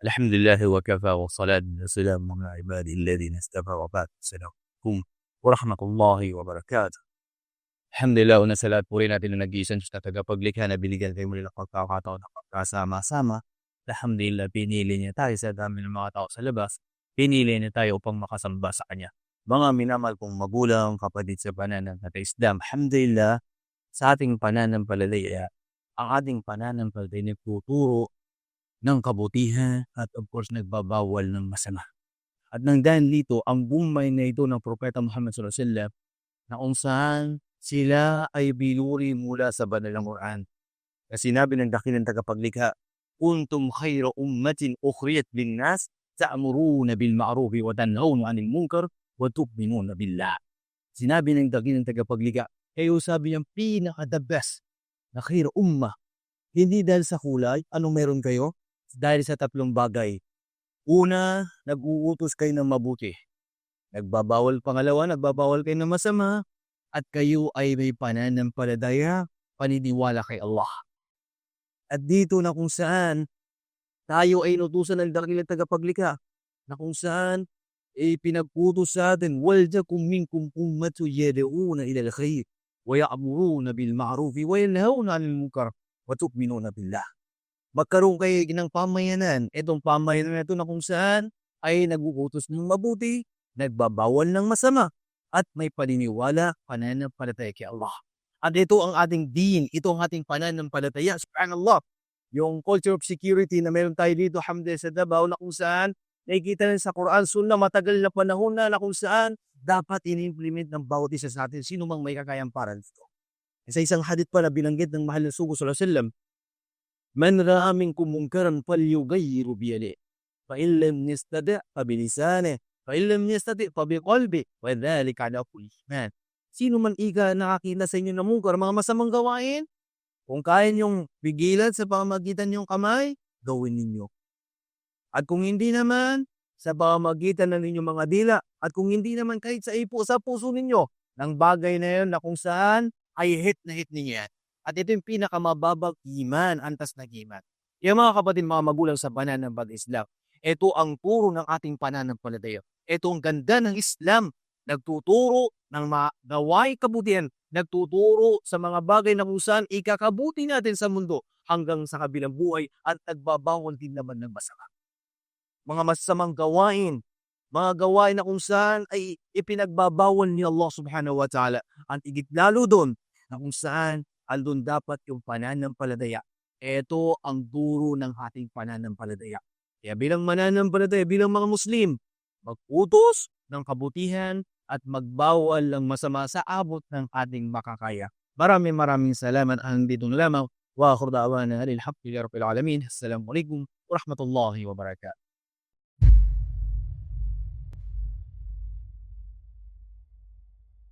الحمد لله وكفى والصلاة والسلام على عباده الذين اصطفى وبعد السلام عليكم ورحمة الله wabarakatuh. Alhamdulillah, una sa lahat purihin natin ang nag-iisang Diyos na tagapaglikha na binigyan tayo muli ng pagkakataon na magkasama-sama. Alhamdulillah, pinili niya tayo sa dami ng mga tao sa labas. Pinili niya tayo upang makasamba sa Kanya. Mga minamahal kong magulang, kapatid sa pananampalataya Islam, alhamdulillah, sa ating pananampalataya, ang ating pananampalataya nagtuturo ng kabutihan at of course nagbabawal ng masama. At nang dahil dito, ang buhay na ito ng Propeta Muhammad sallallahu alaihi wasallam na kung saan sila ay binuri mula sa banal ng Quran. Kasi sinabi ng dakilang tagapaglikha, kuntum khayra ummatin ukhriyat linnas ta'muruna bil ma'ruf wa tanhauna 'anil munkar wa tu'minuna billah. Sinabi ng dakilang tagapaglikha, kayo sabi niyang pinaka-the best na khayra ummah. Hindi dahil sa kulay, anong meron kayo? Dahil sa tatlong bagay. Una, nag-uutos kayo ng mabuti. Pangalawa, nagbabawal kayo ng masama. At kayo ay may pananampalataya, paniniwala kay Allah. At dito na kung saan tayo ay inutusan ng dakilang tagapaglikha, na kung saan pinag-utos sa atin, waltakum minkum ummatun yad'una ila al-khayr wa ya'muruna bil ma'ruf wa yanhauna 'anil munkar wa tu'minuna billah. Magkaroon kayo ng pamayanan. Itong pamayanan na ito na kung saan ay nag-uutos ng mabuti, nagbabawal ng masama, at may paniniwala, pananampalataya kay Allah. At ito ang ating din, ito ang ating pananampalataya. Subhanallah. Yung culture of security na meron tayo dito, alhamdulillah sa Davao, na kung saan nakikita rin sa Quran, Sunnah, matagal na panahon na kung saan dapat in-implement ng bawat isa sa atin, sino mang may kakayang para dito. Sa isang hadith pa na binanggit ng mahal na sugo sallallahu alaihi wasallam, man ra'a minkum munkaran falyughayyiru biyadihi, fa in lam yastati' fa bilisanihi, fa in lam yastati' fa biqalbihi, wa dhalika 'adaful iman. Sino man nakakita sa inyo ng munkar, mga masamang gawain, kung kaya niyong pigilan sa pamamagitan niyong kamay, gawin ninyo. At kung hindi naman, sa pamamagitan ng inyong mga dila, at kung hindi naman kahit sa puso ninyo, ng bagay na yun na kung saan ay hit na hit ninyo yan. At ito yung pinakamababang iman, antas na iman. Yung mga kapatid, mga magulang sa pananampalataya Islam, ito ang turo ng ating pananampalataya. Ito ang ganda ng Islam. Nagtuturo ng mga gawaing kabutihan, nagtuturo sa mga bagay na kung saan ikakabuti natin sa mundo hanggang sa kabilang buhay at nagbabawal din naman ng masama. Mga masamang gawain, mga gawain na kung saan ay ipinagbabawal ni Allah subhanahu wa ta'ala. Ang igit lalo doon na kung saan andun dapat yung pananampalataya. Ito ang turo ng ating pananampalataya. Kaya bilang mananampalataya, bilang mga Muslim, mag-utos ng kabutihan at magbawal ng masama sa abot ng ating makakaya. Maraming salamat. Hanggang dito na lamang. Wa akhir da'wana alhamdulillahi rabbil alamin. Assalamualaikum warahmatullahi wabarakatuh.